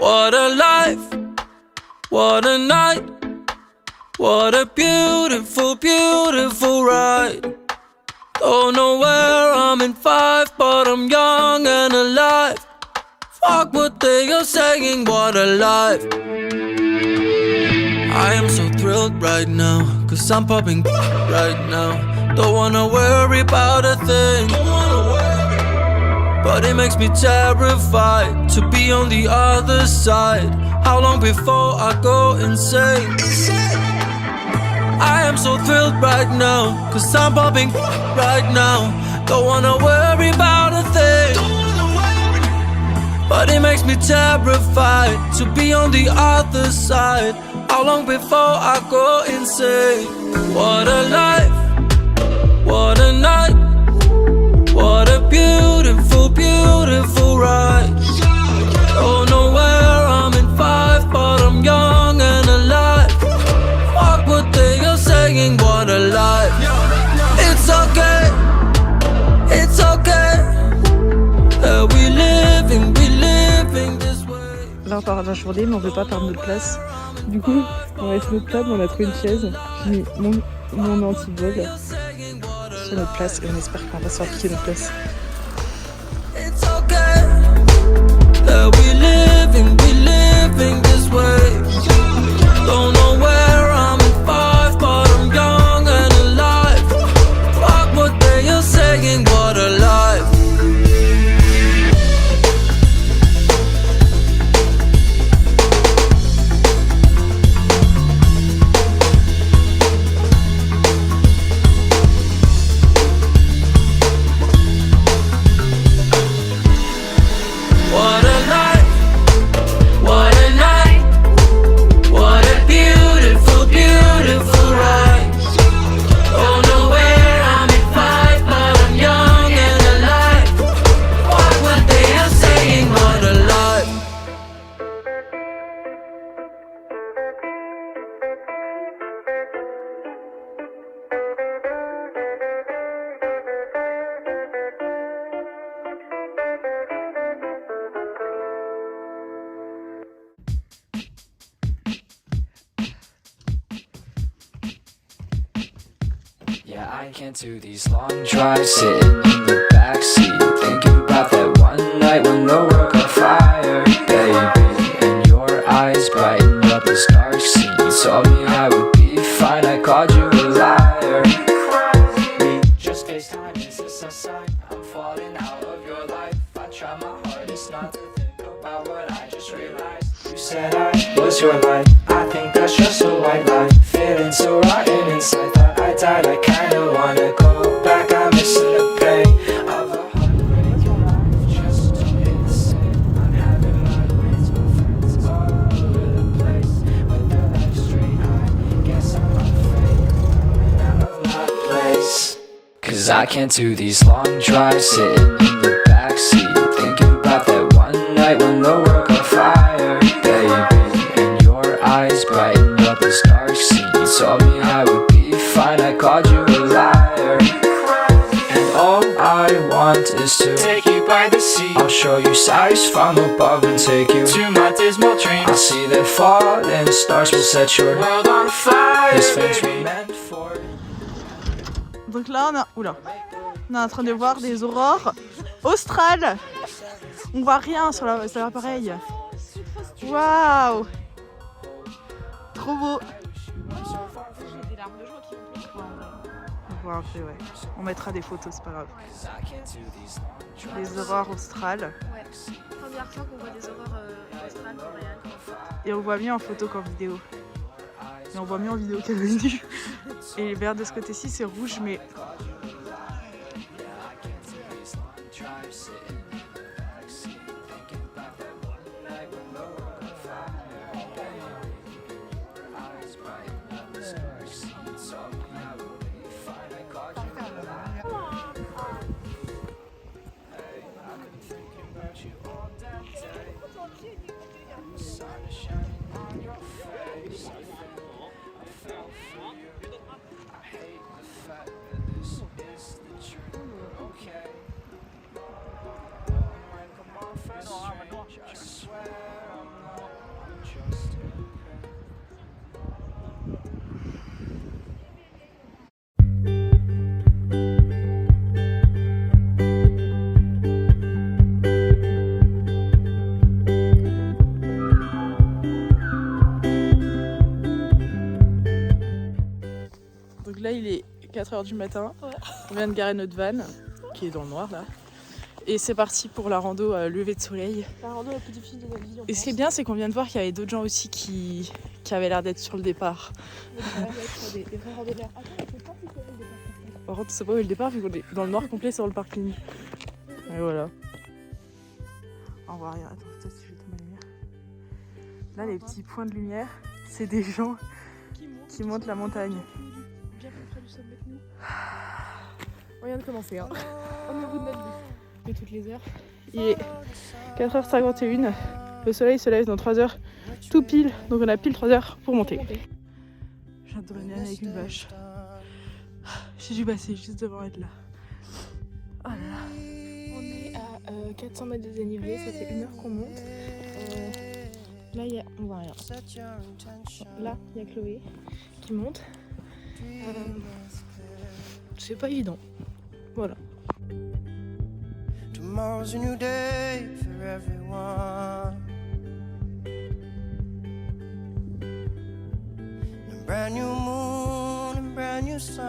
What a life, what a night, what a beautiful, beautiful ride. Don't know where I'm in 5, but I'm young and alive. Fuck what they are saying, what a life. I am so thrilled right now, cause I'm popping right now. Don't wanna worry about a thing, but it makes me terrified to be on the other side. How long before I go insane? I am so thrilled right now, cause I'm popping right now. Don't wanna worry about a thing, but it makes me terrified to be on the other side. How long before I go insane? What a life, what a night, what a beautiful, beautiful ride. Don't know where I'm in 5, but I'm young and alive. Fuck what they are saying, what a life. It's okay, it's okay that we living this way. Là on part à la journée mais on veut pas perdre notre place. Du coup on reste notre table, on a trouvé une chaise. J'ai mis mon anti-vol sur notre place et on espère qu'on va se faire piquer notre place. It's okay that we living this way. Don't know where I'm in 5, but I'm young and alive. Fuck what they are saying, what a life. What a life, what a night, what a beautiful, beautiful ride. Don't know where I'm in 5, but I'm young and alive. Fuck what they are saying, what a life. Yeah, I can't do these long drives sitting in the backseat, thinking about that one night when the world got fire, baby. And your eyes brightened up this dark scene. You told me I would be fine, I called you a liar. We just FaceTime, is this a sign? I'm falling out of your life. I try my hardest not to think about what I just realized. You said I was your light, I think that's just a white lie. Feeling so rotten inside, thought I died, I kinda wanna go back. I'm missing the pain of a heartbreak. Just to hit the same. I'm having my ways with friends all over the place. With their life straight, I guess I'm afraid of out of my place. Cause I can't do these long drives sitting in the backseat, thinking about that one night when the world got fire, baby. And your eyes brightened up this dark scene. You told me I would be fine, I called you a liar. And all I want is to take you by the sea. I'll show you sights from above and take you to my dismal dreams. I'll see the falling stars will set your world on fire. This things we meant for. Donc là on est en train de voir des aurores australes. On voit rien sur l'appareil. Waouh, trop beau. On voit un peu, ouais. On mettra des photos, c'est pas grave. Les aurores australes. Ouais, première fois qu'on voit des aurores australes en réel. Et on voit mieux en photo qu'en vidéo. Et on voit mieux en vidéo qu'à l'œil nu. Et les verts de ce côté-ci c'est rouge, mais I swear I'm not 4h du matin. On vient de garer notre van, qui est dans le noir là. Et c'est parti pour la rando lever de soleil. La rando la plus difficile de notre vie. Et ce qui est bien, c'est qu'on vient de voir qu'il y avait d'autres gens aussi qui avaient l'air d'être sur le départ. Des vrais randonneurs. Attends, je sais pas si c'est le départ. Par contre, c'est pas où est le départ, vu qu'on est dans le noir complet sur le parking. Et voilà. On voit rien. Attends, peut-être si je vais tomber la lumière. Là, les petits points de lumière, c'est des gens qui montent la montagne. Bien plus près du sommet que nous. On vient de commencer, hein. On est au bout de notre vie. Et toutes les heures. Il est 4h51. Le soleil se lève dans 3 heures tout pile. Donc on a pile 3 heures pour monter. Je viens de donner avec une vache. J'ai dû passer juste devant être là. Oh là là. On est à 400 mètres de dénivelé, ça fait 1 heure qu'on monte. Là, on voit rien. Là, il y a Chloé qui monte. C'est pas évident. Voilà. Tomorrow's a new day for everyone. A brand new moon, a brand new sun.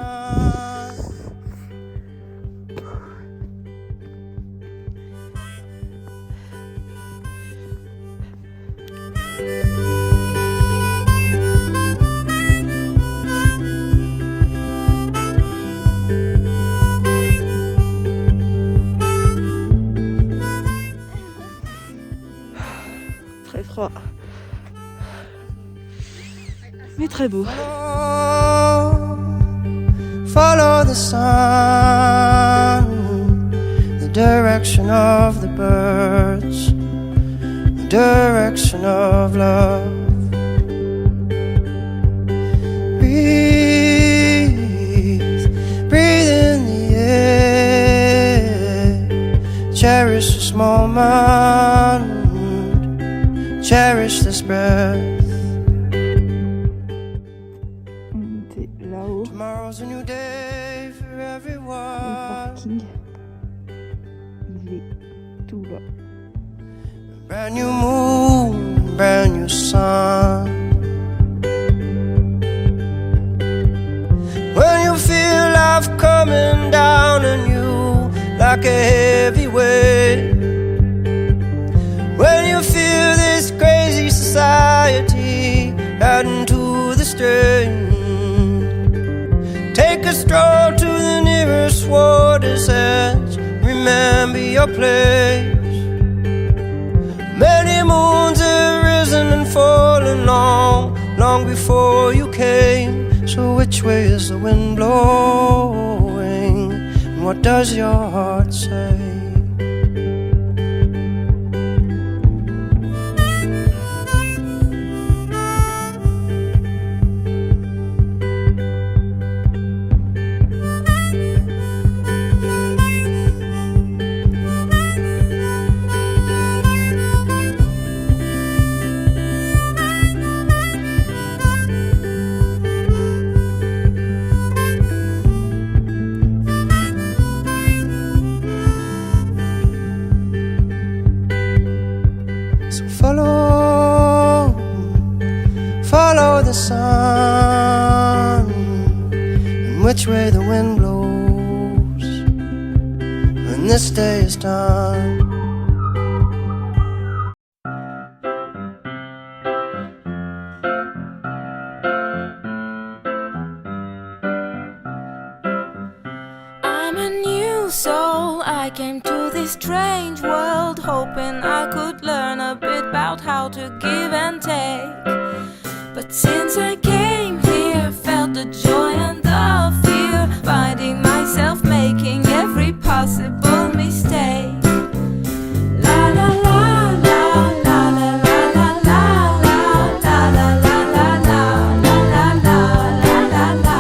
Très froid. Mais très beau. Follow the sun, the direction of the birds, the direction of love. Breathe, breathe in the air. Cherish this moment, cherish this breath. Là-haut, Tomorrow's a new day for le everyone. parking, il est tout là. Brand new moon, brand new sun. When you feel life coming down on you like a heavy weight. When you feel this crazy society adding to the strain. Take a stroll to the nearest water's edge. Remember your place. Many moons have risen and fallen long, long before you came. So which way is the wind blowing? And what does your heart say? So follow the sun, and which way the wind blows when this day is done. I'm a new soul, I came to this strange world hoping I could learn a bit about how to give and take. But since I came here, felt the joy and the fear, finding myself making every possible mistake. La la la la la la la la la la la la la la la la la la la.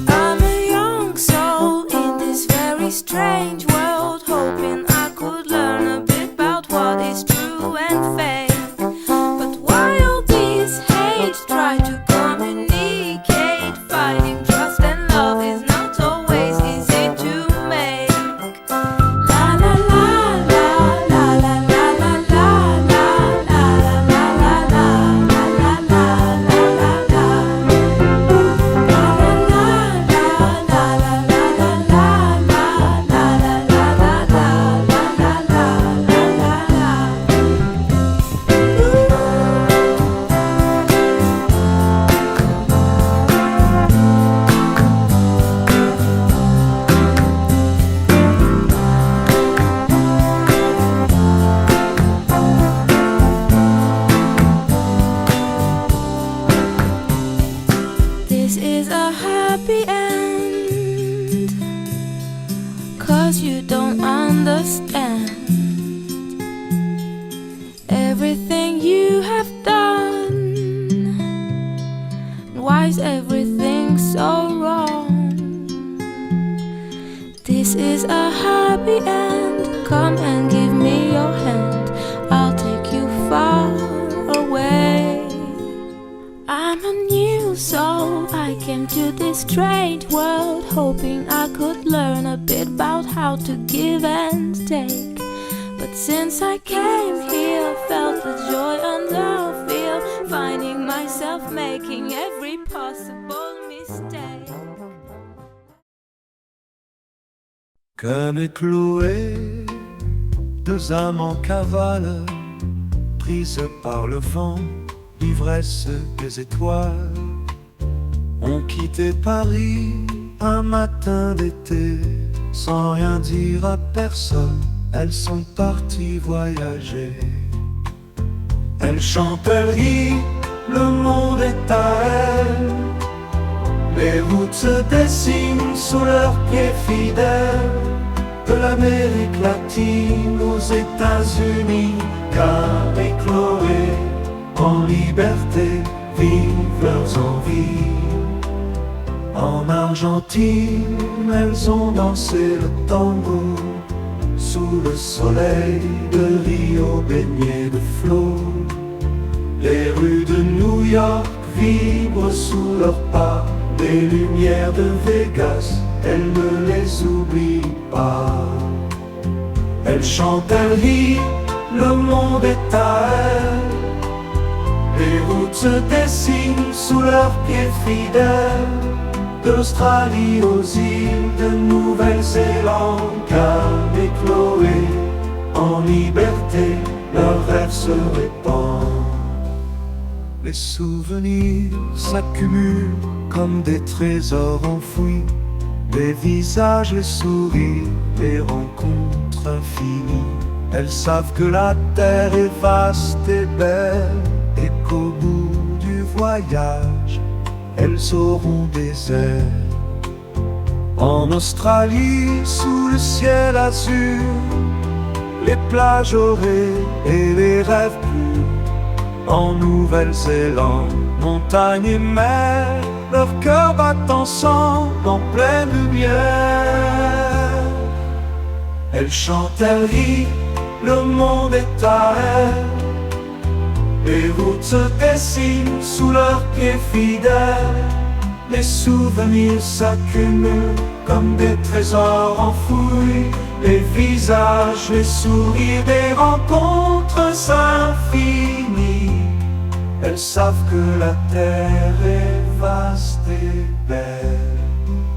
I'm a young soul in this very strange world, hoping I could learn a bit about what is true and fake. But why all this hate? Try to communicate. Finding trust and love is not always easy to make. La la la la. just end? Everything you have done, why is everything so wrong? This is a happy end. Come and give me your hand, I'll take you far away. I'm a new soul, I came to this strange world hoping I could learn a bit about how to give and take. But since I came here, felt the joy and the fear, finding myself making every possible mistake. Comme écloués, deux âmes en cavale, prises par le vent, l'ivresse des étoiles, ont quitté Paris un matin d'été, sans rien dire à personne, elles sont parties voyager. Elles chantent, elles rient, le monde est à elles, les routes se dessinent sous leurs pieds fidèles, de l'Amérique latine aux États-Unis, Car et Chloé, en liberté, vivent leurs envies. En Argentine, elles ont dansé le tango, sous le soleil de Rio baigné de flots. Les rues de New York vibrent sous leurs pas, les lumières de Vegas, elles ne les oublient pas. Elles chantent, elles rient, le monde est à elles. Les routes se dessinent sous leurs pieds fidèles, d'Australie aux îles de Nouvelle-Zélande. Calme et Chloé, en liberté, leurs rêves se répandent. Les souvenirs s'accumulent comme des trésors enfouis, les visages, les sourires, les rencontres infinies. Elles savent que la terre est vaste et belle, et qu'au bout du voyage, elles auront des ailes. En Australie, sous le ciel azur, les plages dorées et les rêves purs. En Nouvelle-Zélande, montagne et mer, leurs cœurs battent ensemble en pleine lumière. Elles chantent, elles rient, le monde est à elles. Les routes se dessinent sous leurs pieds fidèles, les souvenirs s'accumulent comme des trésors enfouis, les visages, les sourires, des rencontres infinies. Elles savent que la terre est vaste et belle,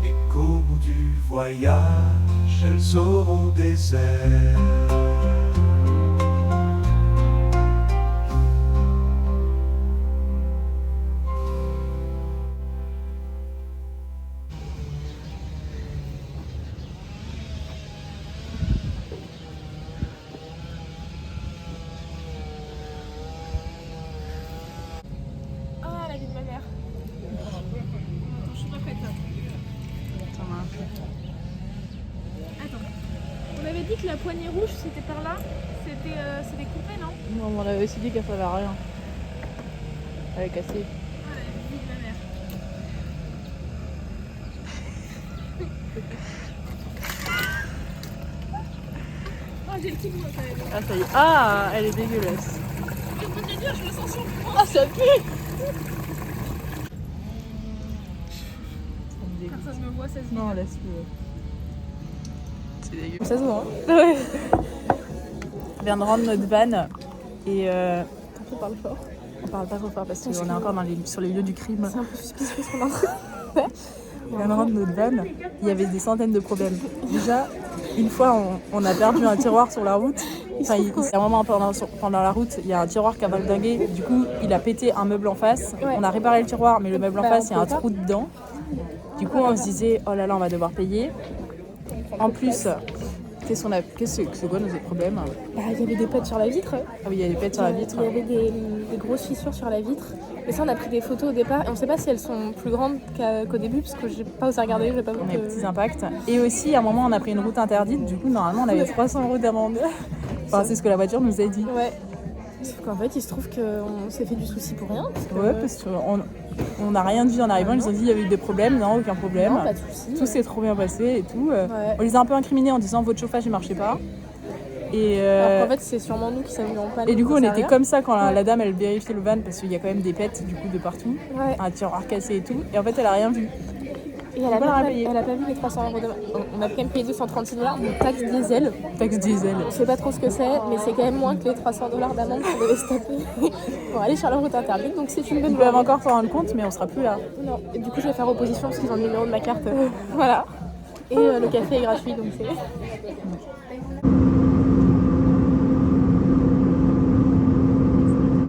et qu'au bout du voyage, elles auront des ailes. Ah, la vie de ma mère. Attends, je suis pas prête là. Attends. On avait dit que la poignée rouge c'était par là. C'était coupé, non? Non, on avait aussi dit qu'elle servait à rien. Elle est cassée. Ah, la vie de ma mère. Ah, j'ai le petit doigt quand même. Ah, ça y est. Ah, elle est dégueulasse. Je peux te dire, je me sens sur le Ah, ça pue. Personne me voit, ça se dit. Non, laisse-le. C'est dégueulasse. Ça se voit, hein? Ouais. On vient de rendre notre van et On parle fort. on parle pas trop fort parce qu'on est encore sur les lieux du crime. C'est un peu suspicieux ce qu'on a en train de faire. On vient de rendre notre van, il y avait des centaines de problèmes. Déjà, une fois, on a perdu un tiroir sur la route. Enfin, à un moment pendant la route, il y a un tiroir qui a valdingué. Du coup, il a pété un meuble en face. Ouais. On a réparé le tiroir, mais le meuble en face, il y a un trou dedans. Du coup, on se disait, oh là là, on va devoir payer. En plus, Qu'est-ce que c'est quoi nos autres problèmes? Bah, il y avait des pets sur la vitre. Ah oui, il y a des pets sur la vitre. Il y avait des grosses fissures sur la vitre. Et ça, on a pris des photos au départ. Et on sait pas si elles sont plus grandes qu'au début, parce que j'ai pas osé regarder. J'ai pas On a des petits impacts. Et aussi, à un moment, on a pris une route interdite. Du coup, normalement, on avait 300 € d'amende. Enfin, c'est ce que la voiture nous a dit. Ouais. Sauf qu'en fait, il se trouve qu'on s'est fait du souci pour rien. Ouais, parce qu'on n'a rien dit en arrivant. Ils nous ont dit il y avait eu des problèmes. Non, aucun problème. Non, pas de souci. Tout s'est trop bien passé et tout. Ouais. On les a un peu incriminés en disant votre chauffage ne marchait pas. Et Alors qu'en fait, c'est sûrement nous qui sommes mis en panne. et du coup, on sait était rien. comme ça quand Ouais. la dame elle vérifiait le van parce qu'il y a quand même des pets du coup de partout, Ouais. un tiroir cassé et tout. Et en fait, elle a rien vu. Et elle a, Voilà, pas, payé. elle a pas vu les 300 € de... On a quand même payé 236 $ de taxe diesel. Taxe diesel. On sait pas trop ce que c'est, mais c'est quand même moins que les 300 $ d'amende qu'on devait se taper pour aller sur la route interdite. Donc c'est une bonne Ils peuvent journée. encore s'en rendre compte, mais on sera plus là. Non. Et du coup, je vais faire opposition parce qu'ils ont le numéro de ma carte. Voilà. Et le café est gratuit, donc c'est...